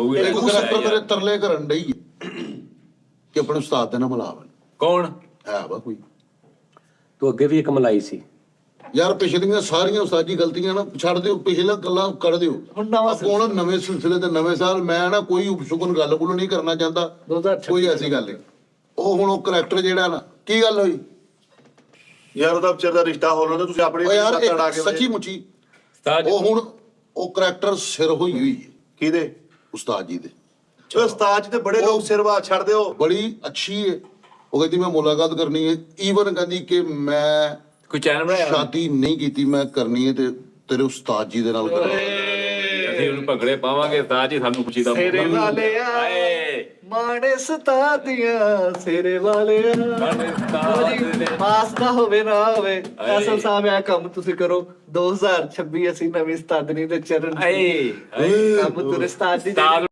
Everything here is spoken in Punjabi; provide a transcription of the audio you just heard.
ਇੱਕ ਕਰੈਕਟਰ ਮੇਰੇ ਤਰਲੇ ਕਰਨ ਡਈ ਕਿ ਆਪਣੇ ਉਸਤਾਦ ਦੇ ਨਾਲ ਮਿਲਾਵਣ। ਕੌਣ ਹੈ ਵਾ ਕੋਈ? ਤੂੰ ਅੱਗੇ ਵੀ ਇੱਕ ਮਲਾਈ ਸੀ ਯਾਰ, ਪਿਛਲੀਆਂ ਸਾਰੀਆਂ ਉਸਤਾਦੀ ਗਲਤੀਆਂ ਨਾ ਛੱਡ ਦਿਓ, ਪਿਛਲਾ ਗੱਲਾਂ ਕੱਢ ਦਿਓ। ਹੁਣ ਨਵਾਂ ਹੁਣ ਨਵੇਂ ਸਿਲਸਿਲੇ ਤੇ ਨਵੇਂ ਸਾਲ ਮੈਂ ਨਾ ਕੋਈ ਉਪਸ਼ੁਕਨ ਗੱਲ ਗੁੱਲ ਨਹੀਂ ਕਰਨਾ ਚਾਹੁੰਦਾ, 2026 ਕੋਈ ਐਸੀ ਗੱਲ ਨਹੀਂ। ਉਹ ਹੁਣ ਉਹ ਕਰੈਕਟਰ ਜਿਹੜਾ ਨਾ, ਕੀ ਗੱਲ ਹੋਈ ਯਾਰ ਉਹਦਾ ਵਿਚਾਰ ਦਾ ਰਿਸ਼ਤਾ ਹੋ ਲੈਂਦਾ, ਤੁਸੀਂ ਆਪਣੀ ਉਹ ਯਾਰ ਤੜਾ ਇੱਕ ਕੇ ਸੱਚੀ ਮੁੱਚੀ ਉਸਤਾਦ ਉਹ ਹੁਣ ਉਹ ਕਰੈਕਟਰ ਸਿਰ ਹੋਈ ਹੋਈ ਹੈ ਕਿਹਦੇ? ਉਸਤਾਦ ਜੀ ਦੇ। ਉਹ ਉਸਤਾਦ ਜੀ ਤੇ ਬੜੇ ਲੋਕ ਸਿਰਵਾ ਛੱਡ ਦਿਓ। ਬੜੀ ਅੱਛੀ ਹੈ, ਉਹ ਕਹਿੰਦੀ ਮੈਂ ਮੁਲਾਕਾਤ ਕਰਨੀ ਹੈ, ਈਵਨ ਕਹਿੰਦੀ ਕਿ ਮੈਂ ਕੋਈ ਚੈਨਲ ਬਣਾਇਆ ਸ਼ਾਦੀ ਨਹੀਂ ਕੀਤੀ, ਮੈਂ ਕਰਨੀ ਹੈ ਤੇ ਤੇਰੇ ਉਸਤਾਦ ਜੀ ਦੇ ਨਾਲ ਕਰਾਂਗਾ। ਅਸੀਂ ਉਹਨੂੰ ਭੰਗੜੇ ਪਾਵਾਂਗੇ ਉਸਤਾਦ ਜੀ ਸਾਨੂੰ ਖੁਸ਼ੀ ਦਾ ਸਿਰੇ ਵਾਲਿਆ ਮਾਣੇ ਸਤਾਦੀਆਂ ਸਿਰੇ ਵਾਲਿਆ ਪਾਸ ਨਾ ਹੋਵੇ ਨਾ ਹੋਵੇ। ਅਸਲ ਸਾਹਿਬ ਇਹ ਕੰਮ ਤੁਸੀਂ ਕਰੋ 2026 ਅਸੀਂ ਨਵੀਂ ਉਸਤਾਦਨੀ ਦੇ ਚਰਨ ਕੰਮ ਤੁਰੇ ਉਸਤਾਦ ਜੀ